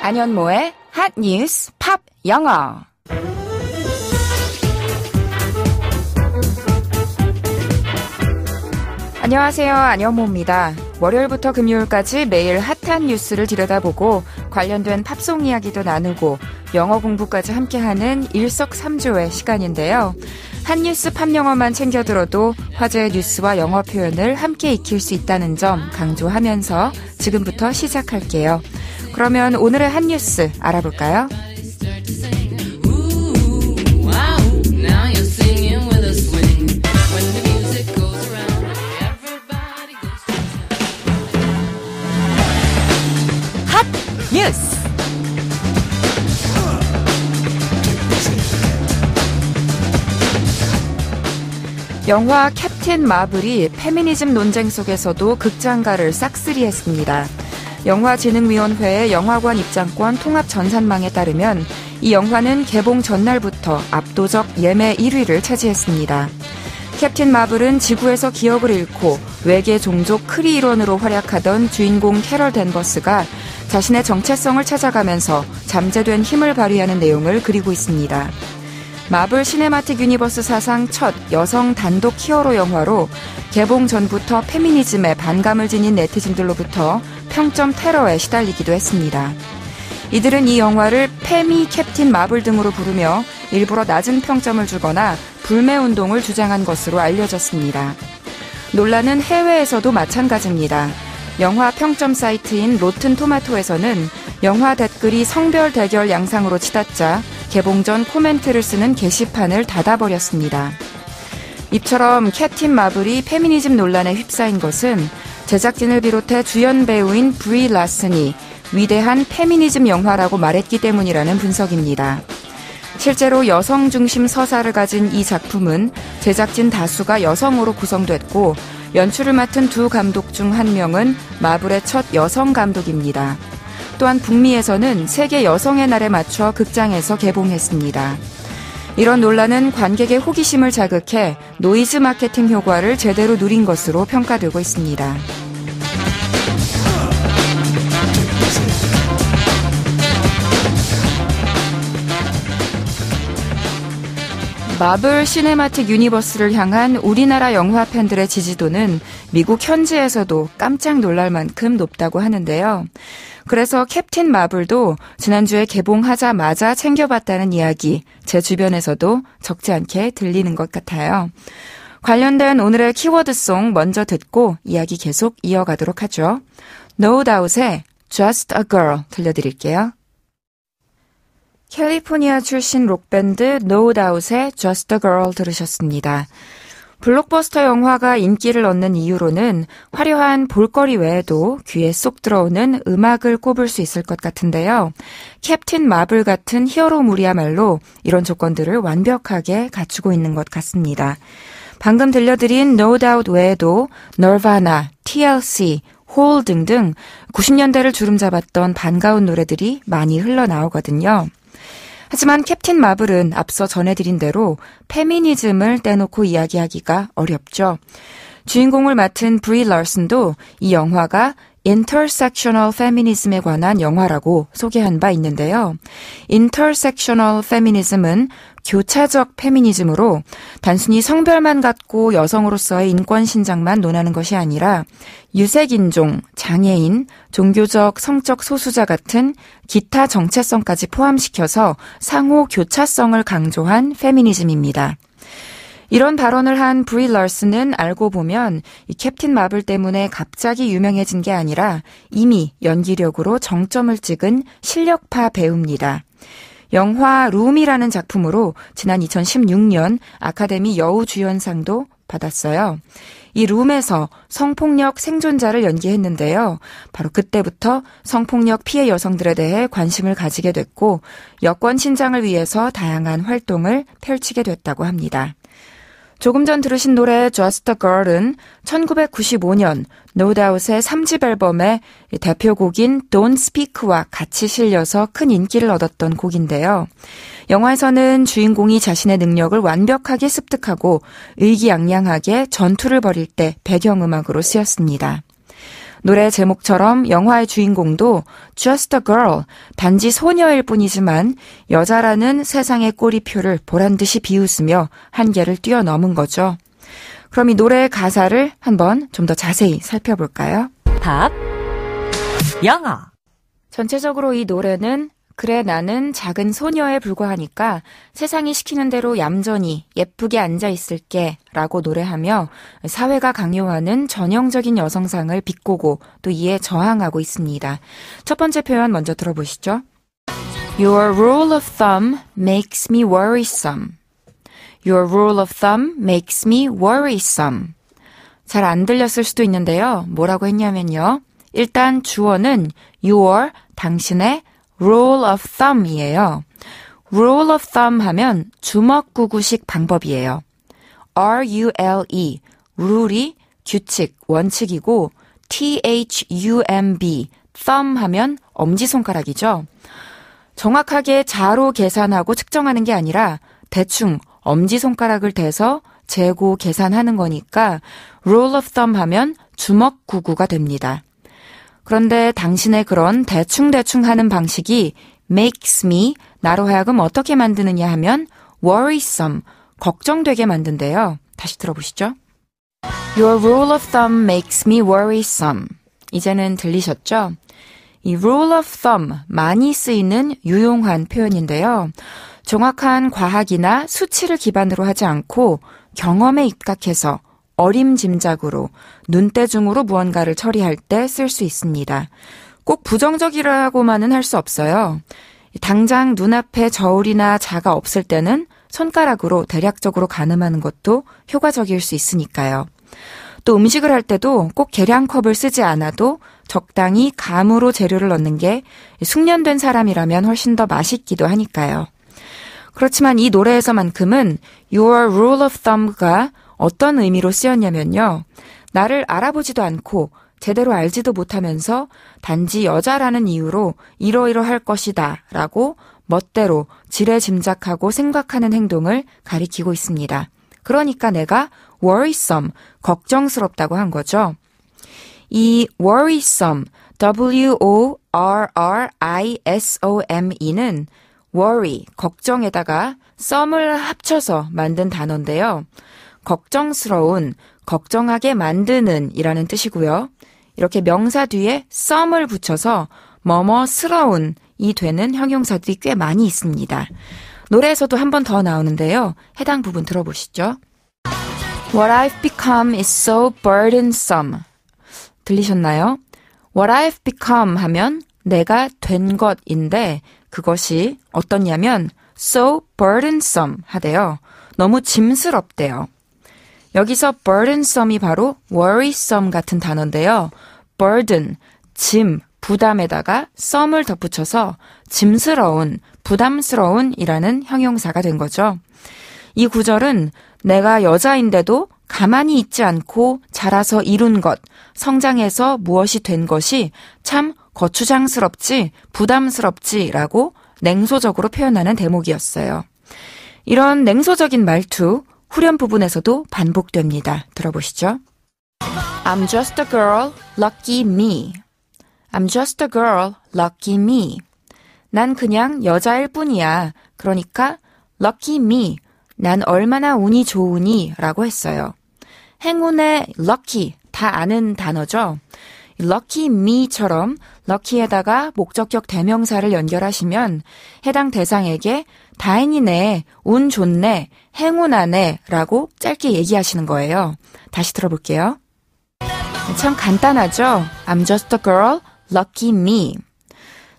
안현모의 핫뉴스 팝 영어. 안녕하세요. 안현모입니다. 월요일부터 금요일까지 매일 핫한 뉴스를 들여다보고 관련된 팝송 이야기도 나누고 영어 공부까지 함께하는 일석삼조의 시간인데요. 핫뉴스 팝영어만 챙겨 들어도 화제의 뉴스와 영어 표현을 함께 익힐 수 있다는 점 강조하면서 지금부터 시작할게요. 그러면 오늘의 핫뉴스 알아볼까요? 핫뉴스! 영화 캡틴 마블이 페미니즘 논쟁 속에서도 극장가를 싹쓸이했습니다. 영화진흥위원회의 영화관 입장권 통합 전산망에 따르면 이 영화는 개봉 전날부터 압도적 예매 1위를 차지했습니다. 캡틴 마블은 지구에서 기억을 잃고 외계 종족 크리 일원으로 활약하던 주인공 캐럴 댄버스가 자신의 정체성을 찾아가면서 잠재된 힘을 발휘하는 내용을 그리고 있습니다. 마블 시네마틱 유니버스 사상 첫 여성 단독 히어로 영화로 개봉 전부터 페미니즘에 반감을 지닌 네티즌들로부터 평점 테러에 시달리기도 했습니다. 이들은 이 영화를 페미 캡틴 마블 등으로 부르며 일부러 낮은 평점을 주거나 불매운동을 주장한 것으로 알려졌습니다. 논란은 해외에서도 마찬가지입니다. 영화 평점 사이트인 로튼 토마토에서는 영화 댓글이 성별 대결 양상으로 치닫자 개봉 전 코멘트를 쓰는 게시판을 닫아버렸습니다. 이처럼 캡틴 마블이 페미니즘 논란에 휩싸인 것은 제작진을 비롯해 주연 배우인 브리 라슨이 위대한 페미니즘 영화라고 말했기 때문이라는 분석입니다. 실제로 여성 중심 서사를 가진 이 작품은 제작진 다수가 여성으로 구성됐고 연출을 맡은 두 감독 중 한 명은 마블의 첫 여성 감독입니다. 또한 북미에서는 세계 여성의 날에 맞춰 극장에서 개봉했습니다. 이런 논란은 관객의 호기심을 자극해 노이즈 마케팅 효과를 제대로 누린 것으로 평가되고 있습니다. 마블 시네마틱 유니버스를 향한 우리나라 영화 팬들의 지지도는 미국 현지에서도 깜짝 놀랄 만큼 높다고 하는데요. 그래서 캡틴 마블도 지난주에 개봉하자마자 챙겨봤다는 이야기 제 주변에서도 적지 않게 들리는 것 같아요. 관련된 오늘의 키워드송 먼저 듣고 이야기 계속 이어가도록 하죠. No Doubt의 Just a Girl 들려드릴게요. 캘리포니아 출신 록밴드 No Doubt의 Just a Girl 들으셨습니다. 블록버스터 영화가 인기를 얻는 이유로는 화려한 볼거리 외에도 귀에 쏙 들어오는 음악을 꼽을 수 있을 것 같은데요. 캡틴 마블 같은 히어로물이야말로 이런 조건들을 완벽하게 갖추고 있는 것 같습니다. 방금 들려드린 No Doubt 외에도 Nirvana, TLC, 홀 등등 90년대를 주름잡았던 반가운 노래들이 많이 흘러나오거든요. 하지만 캡틴 마블은 앞서 전해드린 대로 페미니즘을 떼놓고 이야기하기가 어렵죠. 주인공을 맡은 브리 럴슨도 이 영화가 intersectional feminism에 관한 영화라고 소개한 바 있는데요. intersectional feminism은 교차적 페미니즘으로 단순히 성별만 갖고 여성으로서의 인권 신장만 논하는 것이 아니라 유색인종, 장애인, 종교적, 성적 소수자 같은 기타 정체성까지 포함시켜서 상호 교차성을 강조한 페미니즘입니다. 이런 발언을 한 브리 럴슨은 알고 보면 이 캡틴 마블 때문에 갑자기 유명해진 게 아니라 이미 연기력으로 정점을 찍은 실력파 배우입니다. 영화 룸이라는 작품으로 지난 2016년 아카데미 여우주연상도 받았어요. 이 룸에서 성폭력 생존자를 연기했는데요. 바로 그때부터 성폭력 피해 여성들에 대해 관심을 가지게 됐고 여권 신장을 위해서 다양한 활동을 펼치게 됐다고 합니다. 조금 전 들으신 노래 Just a Girl은 1995년 No Doubt의 3집 앨범의 대표곡인 Don't Speak와 같이 실려서 큰 인기를 얻었던 곡인데요. 영화에서는 주인공이 자신의 능력을 완벽하게 습득하고 의기양양하게 전투를 벌일 때 배경음악으로 쓰였습니다. 노래 제목처럼 영화의 주인공도 just a girl, 단지 소녀일 뿐이지만 여자라는 세상의 꼬리표를 보란듯이 비웃으며 한계를 뛰어넘은 거죠. 그럼 이 노래의 가사를 한번 좀 더 자세히 살펴볼까요? 팝, 영어. 전체적으로 이 노래는 그래 나는 작은 소녀에 불과하니까 세상이 시키는 대로 얌전히 예쁘게 앉아있을게 라고 노래하며 사회가 강요하는 전형적인 여성상을 비꼬고 또 이에 저항하고 있습니다. 첫 번째 표현 먼저 들어보시죠. Your rule of thumb makes me worrisome. Your rule of thumb makes me worrisome. 잘 안 들렸을 수도 있는데요. 뭐라고 했냐면요. 일단 주어는 your, 당신의 rule of thumb이에요. rule of thumb 하면 주먹구구식 방법이에요. R-U-L-E, rule이 규칙, 원칙이고 T-H-U-M-B, thumb 하면 엄지손가락이죠. 정확하게 자로 계산하고 측정하는 게 아니라 대충 엄지손가락을 대서 재고 계산하는 거니까 rule of thumb 하면 주먹구구가 됩니다. 그런데 당신의 그런 대충대충 하는 방식이 makes me, 나로 하여금 어떻게 만드느냐 하면 worrisome, 걱정되게 만든대요. 다시 들어보시죠. Your rule of thumb makes me worrisome. 이제는 들리셨죠? 이 rule of thumb, 많이 쓰이는 유용한 표현인데요. 정확한 과학이나 수치를 기반으로 하지 않고 경험에 입각해서 어림짐작으로, 눈대중으로 무언가를 처리할 때 쓸 수 있습니다. 꼭 부정적이라고만은 할 수 없어요. 당장 눈앞에 저울이나 자가 없을 때는 손가락으로 대략적으로 가늠하는 것도 효과적일 수 있으니까요. 또 음식을 할 때도 꼭 계량컵을 쓰지 않아도 적당히 감으로 재료를 넣는 게 숙련된 사람이라면 훨씬 더 맛있기도 하니까요. 그렇지만 이 노래에서만큼은 Your rule of thumb가 어떤 의미로 쓰였냐면요. 나를 알아보지도 않고 제대로 알지도 못하면서 단지 여자라는 이유로 이러이러할 것이다 라고 멋대로 지레짐작하고 생각하는 행동을 가리키고 있습니다. 그러니까 내가 worrisome, 걱정스럽다고 한 거죠. 이 worrisome, W-O-R-R-I-S-O-M-E는 worry, 걱정에다가 some을 합쳐서 만든 단어인데요. 걱정스러운, 걱정하게 만드는 이라는 뜻이고요. 이렇게 명사 뒤에 some을 붙여서 뭐뭐스러운 이 되는 형용사들이 꽤 많이 있습니다. 노래에서도 한 번 더 나오는데요. 해당 부분 들어보시죠. What I've become is so burdensome. 들리셨나요? What I've become 하면 내가 된 것인데 그것이 어떻냐면 so burdensome 하대요. 너무 짐스럽대요. 여기서 burdensome이 바로 worrisome 같은 단어인데요. burden, 짐, 부담에다가 some을 덧붙여서 짐스러운, 부담스러운 이라는 형용사가 된 거죠. 이 구절은 내가 여자인데도 가만히 있지 않고 자라서 이룬 것, 성장해서 무엇이 된 것이 참 거추장스럽지, 부담스럽지라고 냉소적으로 표현하는 대목이었어요. 이런 냉소적인 말투, 후렴 부분에서도 반복됩니다. 들어보시죠. I'm just a girl, lucky me. I'm just a girl, lucky me. 난 그냥 여자일 뿐이야. 그러니까 lucky me. 난 얼마나 운이 좋으니 라고 했어요. 행운의 lucky, 다 아는 단어죠. lucky me처럼 lucky에다가 목적격 대명사를 연결하시면 해당 대상에게 다행이네, 운 좋네, 행운하네 라고 짧게 얘기하시는 거예요. 다시 들어볼게요. 참 간단하죠? I'm just a girl, lucky me.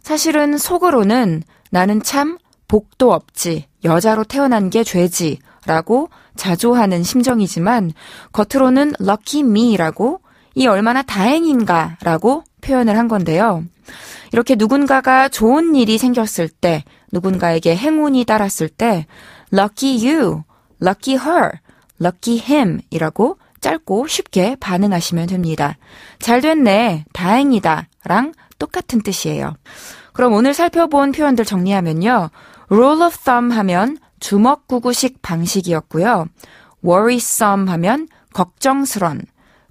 사실은 속으로는 나는 참 복도 없지, 여자로 태어난 게 죄지 라고 자조하는 심정이지만 겉으로는 lucky me라고 이 얼마나 다행인가 라고 표현을 한 건데요. 이렇게 누군가가 좋은 일이 생겼을 때, 누군가에게 행운이 따랐을 때 lucky you, lucky her, lucky him 이라고 짧고 쉽게 반응하시면 됩니다. 잘 됐네, 다행이다 랑 똑같은 뜻이에요. 그럼 오늘 살펴본 표현들 정리하면요. rule of thumb 하면 주먹구구식 방식이었고요. worrisome 하면 걱정스런,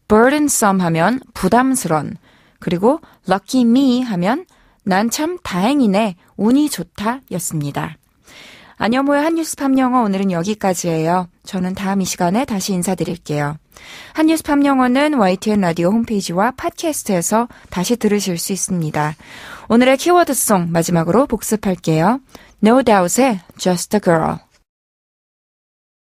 burdensome 하면 부담스런, 그리고 lucky me 하면 난 참 다행이네, 운이 좋다 였습니다. 안여모의 한뉴스팝 영어 오늘은 여기까지예요. 저는 다음 이 시간에 다시 인사드릴게요. 한뉴스팝 영어는 YTN 라디오 홈페이지와 팟캐스트에서 다시 들으실 수 있습니다. 오늘의 키워드송 마지막으로 복습할게요. No Doubt의 Just a Girl.